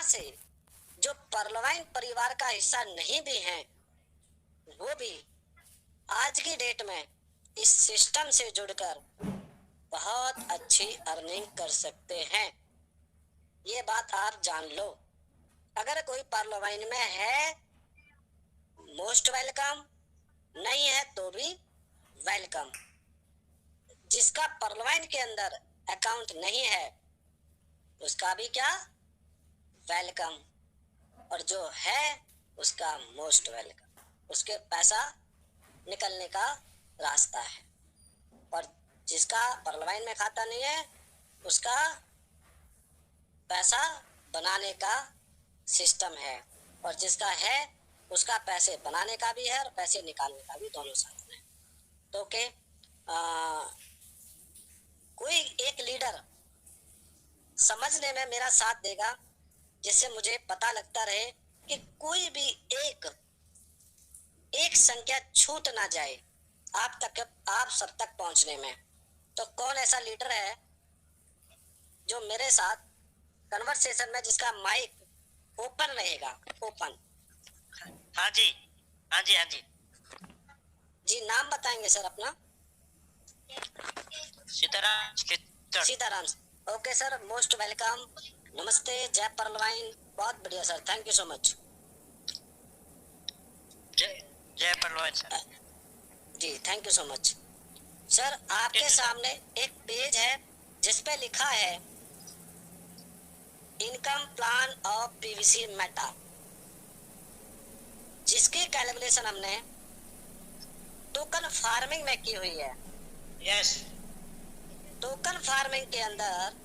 से जो पर्लवाइन परिवार का हिस्सा नहीं भी हैं, वो भी आज की डेट में इस सिस्टम से जुड़कर बहुत अच्छी अर्निंग कर सकते हैं। ये बात आप जान लो। अगर कोई पर्लवाइन में है, मोस्ट वेलकम, नहीं है तो भी वेलकम। जिसका पर्लवाइन के अंदर अकाउंट नहीं है, उसका भी क्या, वेलकम। और जो है उसका मोस्ट वेलकम। उसके पैसा निकलने का रास्ता है। और जिसका पर्लवाइन में खाता नहीं है, उसका पैसा बनाने का सिस्टम है। और जिसका है, उसका पैसे बनाने का भी है और पैसे निकालने का भी, दोनों साथ में। तो के कोई एक लीडर समझने में मेरा साथ देगा, जिससे मुझे पता लगता रहे कि कोई भी एक संख्या छूट ना जाए आप तक, आप सब तक पहुंचने में। तो कौन ऐसा लीडर है जो मेरे साथ कन्वर्सेशन में, जिसका माइक ओपन रहेगा, ओपन? हाँ जी, हाँ जी, हाँ जी जी, नाम बताएंगे सर अपना? Sitaram. Okay sir, most welcome. नमस्ते, जय पर्लवाइन। बहुत बढ़िया sir, thank you so much. जय पर्लवाइन सर। जी, thank you so much sir. आपके सामने एक पेज है जिसपे लिखा है income plan of PVC meta, जिसकी कैलकुलेशन हमने टोकन फार्मिंग में की हुई है। यस। टोकन फार्मिंग के अंदर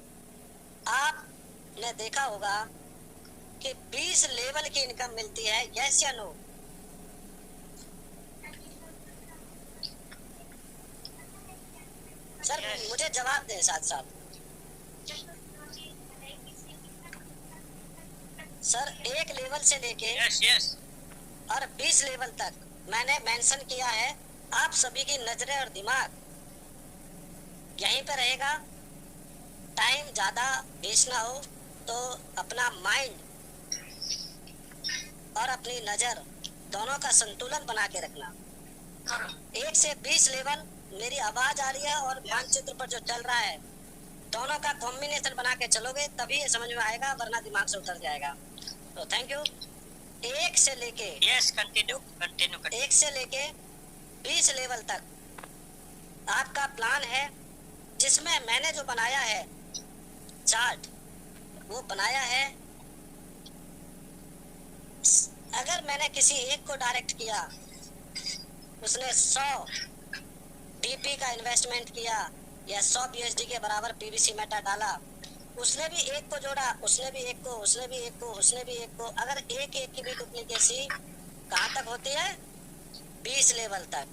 आपने देखा होगा कि 20 लेवल की इनकम मिलती है, यस या नो? Sir yes. मुझे जवाब दें साथ साथ। सर, एक लेवल से लेके और 20 लेवल तक मैंने मेंशन किया है। आप सभी की नजरें और दिमाग यहीं पे रहेगा। टाइम ज्यादा वेस्ट ना हो तो अपना माइंड और अपनी नजर दोनों का संतुलन बना के रखना। 1 से 20 लेवल मेरी आवाज आ रही है और मानचित्र पर जो चल रहा है, दोनों का कॉम्बिनेशन बना के चलोगे तभी ये समझ में आएगा, वरना दिमाग से उतर जाएगा। तो थैंक यू। 1 से लेके 1 से लेके 20 लेवल तक आपका प्लान है, जिसमें मैंने जो बनाया है चार्ट, वो बनाया है। अगर मैंने किसी एक को डायरेक्ट किया, उसने 100 डीपी का इन्वेस्टमेंट किया या 100 यूएसडी के बराबर पीवीसी मेटा डाला, उसने भी एक को जोड़ा, उसने भी एक को, उसने भी एक को, उसने भी एक को। अगर एक की भी डुप्लीकेसी कहाँ तक होती है? 20 लेवल तक।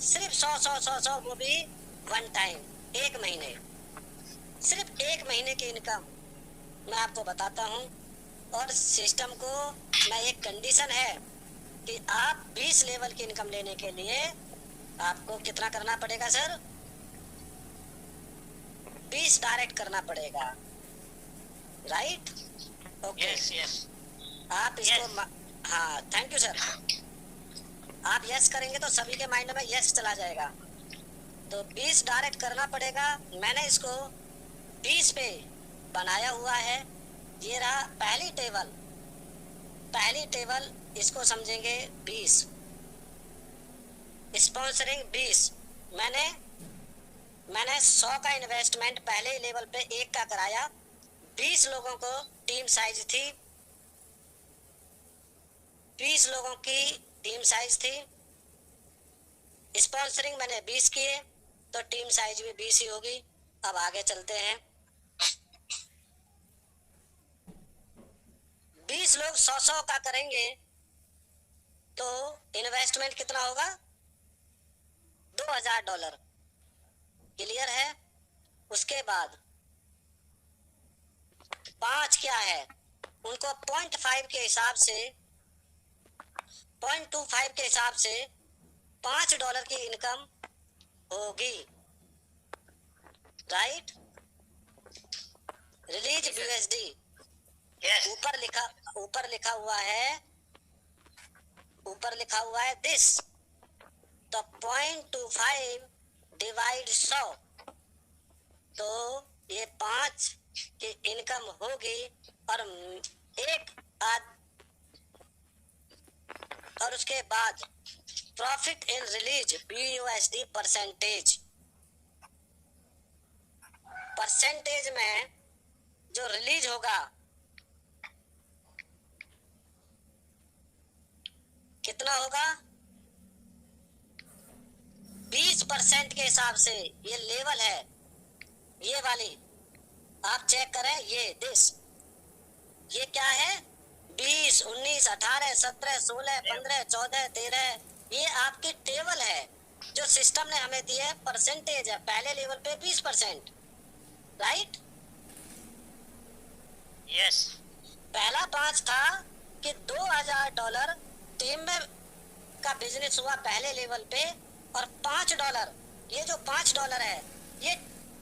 सिर्फ 100, वो भी वन टाइम, 1 महीने। सिर्फ 1 महीने की इनकम मैं आपको बताता हूँ। और सिस्टम को मैं, एक कंडीशन है कि आप 20 लेवल की इनकम लेने के लिए आपको कितना करना पड़ेगा सर? 20 डायरेक्ट करना पड़ेगा, राइट? ओके, आप इसको हाँ, थैंक यू सर। आप यस करेंगे तो सभी के माइंड में यस चला जाएगा। तो 20 डायरेक्ट करना पड़ेगा। मैंने इसको 20 पे बनाया हुआ है। ये रहा पहली टेबल, इसको समझेंगे 20। स्पॉन्सरिंग 20। मैंने 100 का इन्वेस्टमेंट पहले लेवल पे 1 का कराया। 20 लोगों को टीम साइज थी, 20 लोगों की टीम साइज थी। स्पॉन्सरिंग मैंने 20 किए, तो टीम साइज भी 20 ही होगी। अब आगे चलते हैं। 20 लोग 100 का करेंगे तो इन्वेस्टमेंट कितना होगा? $2000। क्लियर है? उसके बाद 5 क्या है? उनको 0.5 के हिसाब से, 0.25 के हिसाब से $5 की इनकम होगी, राइट? Release USD Yes. ऊपर लिखा हुआ है दिस, तो 0.25 डिवाइड 100, तो ये 5 की इनकम होगी और और उसके बाद profit in release BUSD percentage में जो रिलीज होगा कितना होगा, 20% के हिसाब से। ये लेवल है, ये वाली आप चेक करें, ये क्या है, 20, 19, 18, 17, 16, 15, 14, 13, ये आपकी टेबल है जो सिस्टम ने हमें दी है, परसेंटेज है। पहले लेवल पे 20%, राइट। यस। पहला 5 था कि $2000 टीम में का बिजनेस हुआ पहले लेवल पे, और $5, ये जो $5 है, ये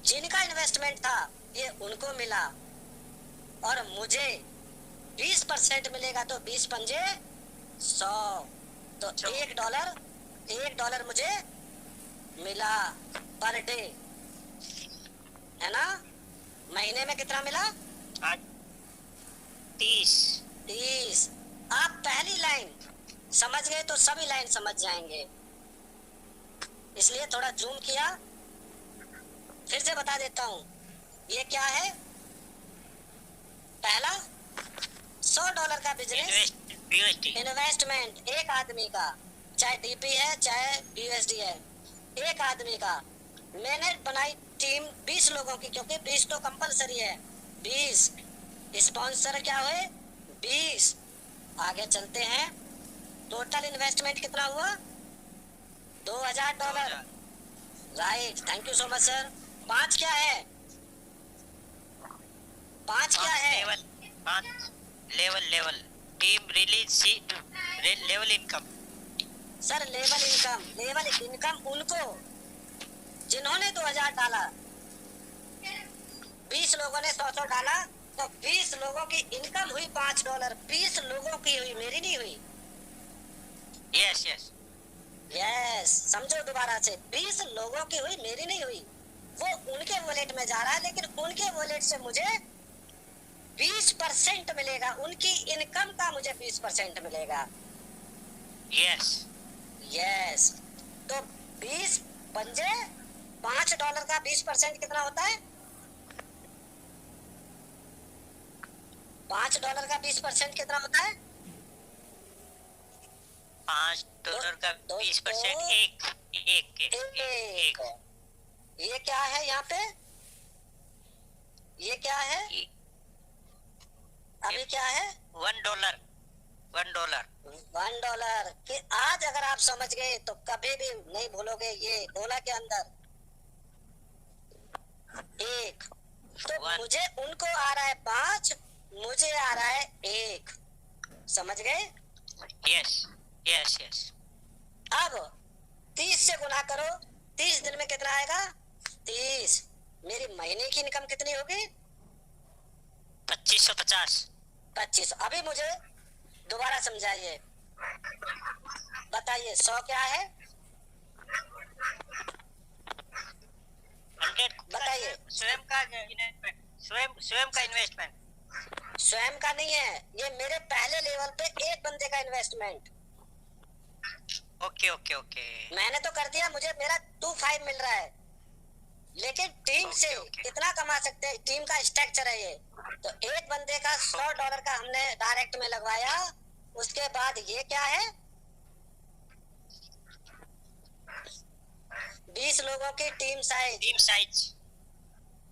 जिनका इन्वेस्टमेंट था ये उनको मिला, और मुझे 20% मिलेगा, तो 20 पंजे 100, तो $1 मुझे मिला पर डे, है ना। महीने में कितना मिला, 30। आप पहली लाइन समझ गए तो सभी लाइन समझ जाएंगे, इसलिए थोड़ा जूम किया। फिर से बता देता हूँ, ये क्या है, पहला $100 का बिजनेस इन्वेस्टमेंट एक आदमी का, चाहे DP है चाहे BUSD है, एक आदमी का। मैंने बनाई टीम 20 लोगों की, क्योंकि 20 तो कंपलसरी है, 20 स्पॉन्सर क्या हुए, 20। आगे चलते हैं, टोटल इन्वेस्टमेंट कितना हुआ, $2000, right. Thank you so much sir. 5 क्या है, 5 क्या है, level team release level income. Sir level income उनको जिन्होंने 2000 डाला, 20 लोगों ने 100 डाला, तो 20 लोगों की इनकम हुई $5, 20 लोगों की हुई, मेरी नहीं हुई। यस, समझो दोबारा से, 20 लोगों की हुई, मेरी नहीं हुई। वो उनके वॉलेट में जा रहा है, लेकिन उनके वॉलेट से मुझे 20% मिलेगा, उनकी इनकम का मुझे 20% मिलेगा। यस, तो 20 पंजे $5 का 20% कितना होता है, $5 का 20% कितना होता है, $5 का 20% एक। ये क्या है यहाँ पे, ये क्या है, अभी क्या है, $1 कि आज अगर आप समझ गए तो कभी भी नहीं भूलोगे। ये गोला के अंदर एक, तो मुझे उनको आ रहा है 5, मुझे आ रहा है 1, समझ गए। यस। अब 30 से गुना करो, 30 दिन में कितना आएगा, 30। मेरी महीने की इनकम कितनी होगी, 25। अभी मुझे दोबारा समझाइए, बताइए 100 क्या है, बताइए। स्वयं का इन्वेस्टमेंट, स्वयं का नहीं है, ये मेरे पहले लेवल पे एक बंदे का इन्वेस्टमेंट। ओके। मैंने तो कर दिया, मुझे मेरा 25 मिल रहा है, लेकिन टीम से कितना कमा सकते हैं, टीम का स्ट्रक्चर है ये। तो एक बंदे का $100 का हमने डायरेक्ट में लगवाया, उसके बाद ये क्या है, 20 लोगों की टीम साइज,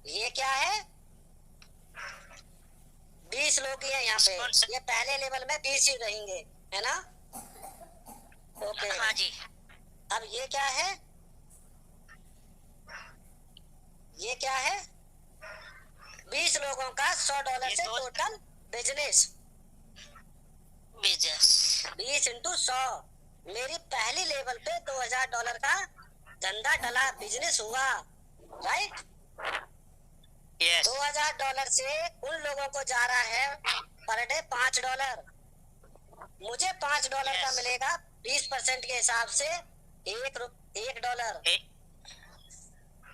ये क्या है, 20 लोग ही है यहाँ पे, ये पहले लेवल में 20 ही रहेंगे, है ना। ओके, हाँ जी। अब ये क्या है, ये क्या है, 20 लोगों का $100 से टोटल बिजनेस 20 into 100, मेरी पहली लेवल पे $2000 का धंधा डला, बिजनेस हुआ, राइट। $2000 से उन लोगों को जा रहा है पर डे $5, मुझे $5 का Yes. मिलेगा 20% के हिसाब से $1।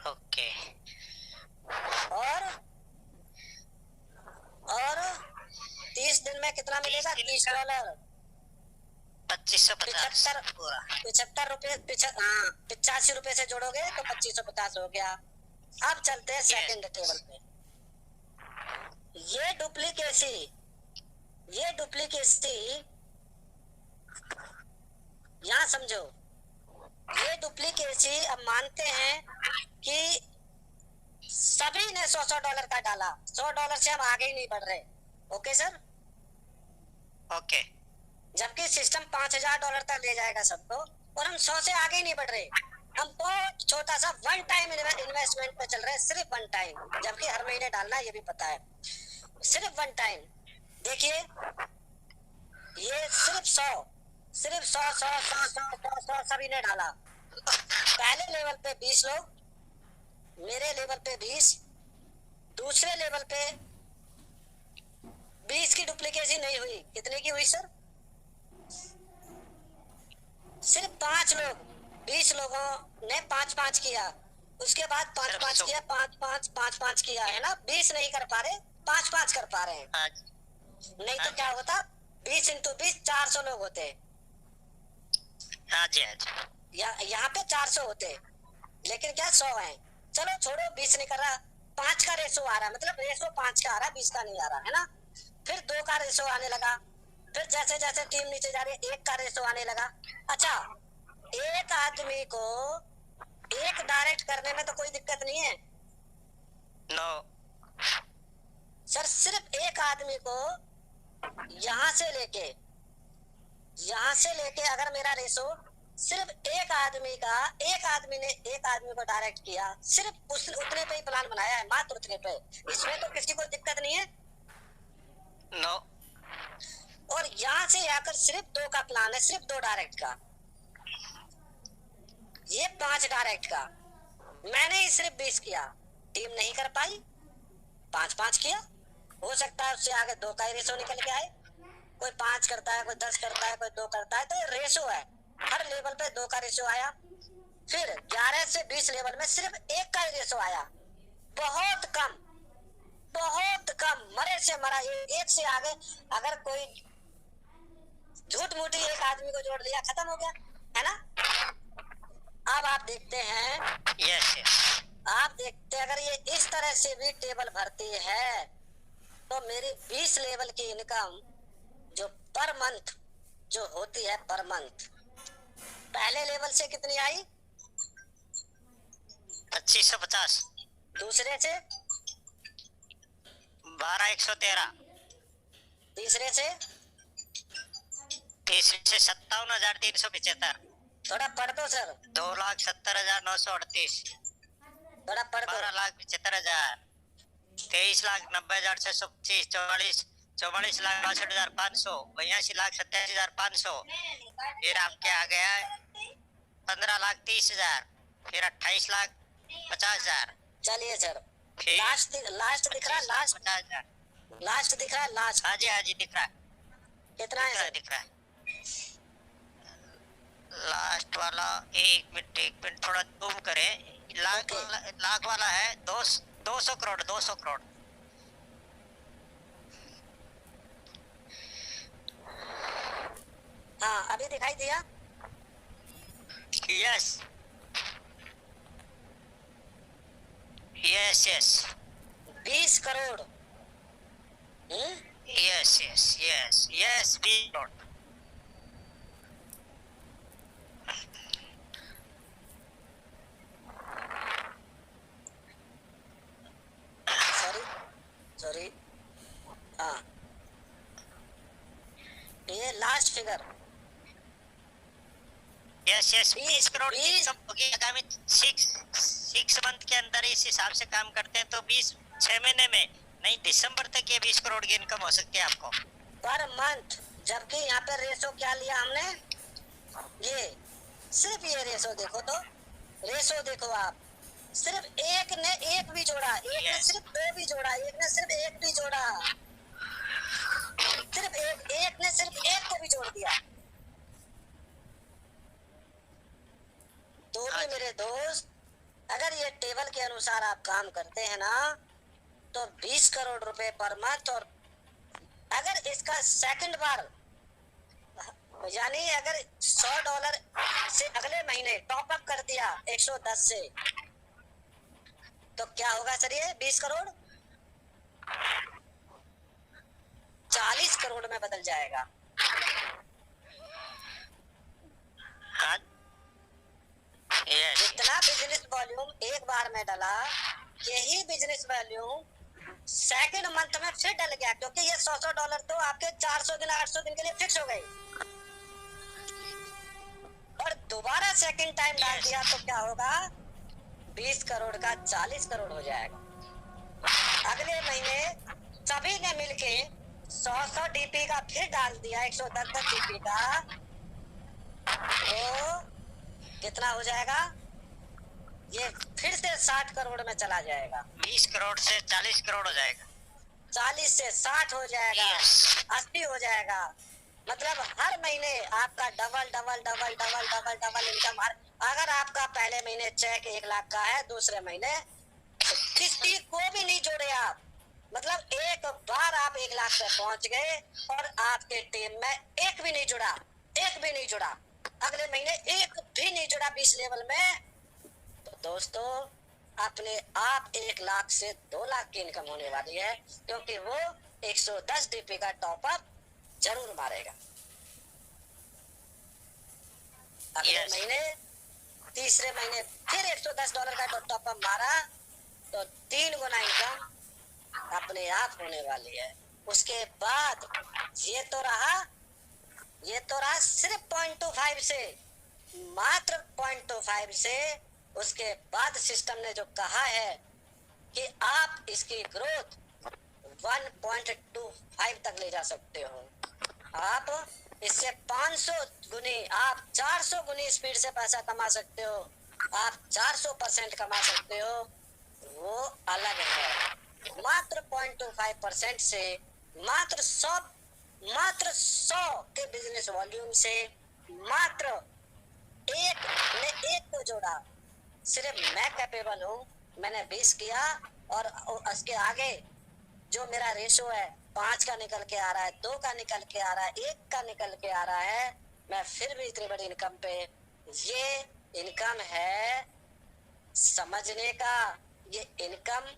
ओके और 30 दिन में कितना मिलेगा? 30 दिन $30। 2550 75 रुपए, 85 रुपए से जोड़ोगे तो 2550 हो गया। अब चलते हैं सेकंड टेबल पे। ये डुप्लीकेसी यहाँ समझो, ये डुप्लीकेसी अब मानते हैं कि सभी ने $100 का डाला, $100 से हम आगे ही नहीं बढ़ रहे। ओके सर, ओके जबकि सिस्टम $5000 तक ले जाएगा सबको, और हम 100 से आगे ही नहीं बढ़ रहे। हम बहुत छोटा सा वन टाइम इन्वेस्टमेंट पे चल रहे हैं, सिर्फ वन टाइम, जबकि हर महीने डालना ये भी पता है, सिर्फ वन टाइम। देखिए ये सिर्फ 100 सभी ने डाला। पहले लेवल पे 20 लोग, मेरे लेवल पे 20, दूसरे लेवल पे 20 की डुप्लीकेसी नहीं हुई। कितने की हुई सर? सिर्फ 5 लोग, 20 लोगों ने 5-5 किया, उसके बाद 5-5 किया, 5-5 किया, है ना? 20 नहीं कर पा रहे, 5-5 कर पा रहे हैं। नहीं तो क्या होता, 20 × 20 400 लोग होते। हाँ जी हाँ जी। यहाँ पे 400 होते, लेकिन क्या 100 है। चलो छोड़ो, 20 नहीं कर रहा, 5 का रेशो आ रहा है, मतलब रेशो 5 का आ रहा है, 20 का नहीं आ रहा है ना। फिर 2 का रेशो आने लगा, फिर जैसे जैसे टीम नीचे जा रही है 1 का रेशो आने लगा। अच्छा, एक आदमी को एक डायरेक्ट करने में तो कोई दिक्कत नहीं है। नो सर, सिर्फ एक आदमी को यहाँ से लेके अगर मेरा रेशो सिर्फ एक आदमी ने एक आदमी को डायरेक्ट किया, सिर्फ उतने पे ही प्लान बनाया है, मात्र उतने पे, इसमें तो किसी को दिक्कत नहीं है। नो और यहाँ से आकर सिर्फ 2 का प्लान है, सिर्फ 2 डायरेक्ट का, ये 5 डायरेक्ट का। मैंने ही सिर्फ 20 किया, टीम नहीं कर पाई, 5-5 किया। हो सकता है उससे आगे 2 का ही रेशो निकल के आए, कोई 5 करता है, कोई 10 करता है, कोई 2 करता है, तो ये रेशो है। हर लेवल पे 2 का रेशो आया। फिर 11 से 20 लेवल में सिर्फ 1 का ही रेशो आया, बहुत कम, मरे से मरा। एक से आगे अगर कोई झूठ मूठी एक आदमी को जोड़ लिया, खत्म हो गया, है ना। अब आप देखते हैं, यस आप देखते हैं, अगर ये इस तरह से भी टेबल भरती है तो मेरी 20 लेवल की इनकम जो पर मंथ जो होती है, पर मंथ पहले लेवल से कितनी आई? 2550, दूसरे से 12113, तीसरे से तीसरे से 57,375, थोड़ा पढ़ दो सर, 2,70,938, थोड़ा पढ़ दो। 12,75,000, 23,90,625, 44,62,500, 82,87,500, फिर आपके आ गया 15,30,000, फिर 28,50,000। चलिए सर, फिर लास्ट दिख रहा है, लास्ट 50,000। दिख रहा है, लास्ट हाँ जी दिख रहा है, कितना है सर? दिख रहा है लास्ट वाला। एक मिनट थोड़ा जूम करें। लाख वाला है 200 करोड़ 200 करोड़। हाँ, अभी दिखाई दिया। Yes yes yes 20 crore. Yes yes yes yes 20 crore. Sorry, हाँ, ये लास्ट फिगर। यस 20 करोड़ की इनकम होगी आगामी 6 मंथ के अंदर। इस हिसाब से काम करते हैं तो 6 महीने में नहीं, दिसंबर तक ये 20 करोड़ की इनकम हो सकती है आपको पर मंथ। जबकि यहाँ पे रेशो क्या लिया हमने, ये सिर्फ ये रेशो देखो तो, रेशो देखो आप, सिर्फ एक ने एक भी जोड़ा, एक ने सिर्फ 2 भी जोड़ा, एक ने सिर्फ 1 भी जोड़ा। सिर्फ एक ने सिर्फ एक को भी जोड़ दिया। तो भी मेरे दोस्त, अगर ये टेबल के अनुसार आप काम करते हैं ना, तो 20 करोड़ रुपए पर मंथ। और अगर इसका सेकंड बार, यानी अगर $100 से अगले महीने टॉप अप कर दिया 110 से, तो क्या होगा सर? ये 20 करोड़ 40 करोड़ में बदल जाएगा। हाँ, जितना बिजनेस वॉल्यूम एक बार में डला, यही बिजनेस वॉल्यूम सेकंड मंथ में फिर डल गया, क्योंकि ये $100 तो आपके 400 दिन 800 दिन के लिए फिक्स हो गए। और दोबारा सेकंड टाइम डाल दिया तो क्या होगा? 20 करोड़ का 40 करोड़ हो जाएगा। अगले महीने सभी ने मिलके 100 डीपी का फिर डाल दिया, 110 डीपी का, तो कितना हो जाएगा? ये फिर से 60 करोड़ में चला जाएगा। 20 करोड़ से 40 करोड़ हो जाएगा, 40 से 60 हो जाएगा, 80 हो जाएगा। मतलब हर महीने आपका double double double double double double income. अगर आपका पहले महीने चेक 1 लाख का है, दूसरे महीने किसी को भी नहीं जोड़े आप, मतलब एक बार आप 1 लाख पे पहुंच गए और आपके टीम में एक भी नहीं जुड़ा, एक भी नहीं जुड़ा, अगले महीने एक भी नहीं जुड़ा 20 लेवल में, तो दोस्तों अपने आप 1 लाख से 2 लाख की इनकम होने वाली है, क्योंकि वो 110 डीपी का टॉपअप जरूर मारेगा। अगले महीने तीसरे महीने फिर $110 का टॉपअप मारा, तो 3 गुना इनकम अपने आप होने वाली है। उसके बाद ये तो रहा सिर्फ 0.25 से, मात्र 0.25 से। उसके बाद सिस्टम ने जो कहा है कि आप इसकी ग्रोथ 1.25 तक ले जा सकते हो, आप इससे 500 गुनी, आप 400 गुनी स्पीड से पैसा कमा सकते हो, आप 400% कमा सकते हो, वो अलग है। मात्र 0.25% से, मात्र 100 के बिजनेस वॉल्यूम से, मात्र एक ने एक को जोड़ा। सिर्फ मैं कैपेबल हूँ, मैंने 20 किया, और उसके आगे जो मेरा रेशो है 5 का निकल के आ रहा है, 2 का निकल के आ रहा है, 1 का निकल के आ रहा है, मैं फिर भी इतनी बड़ी इनकम पे। ये इनकम है समझने का, ये इनकम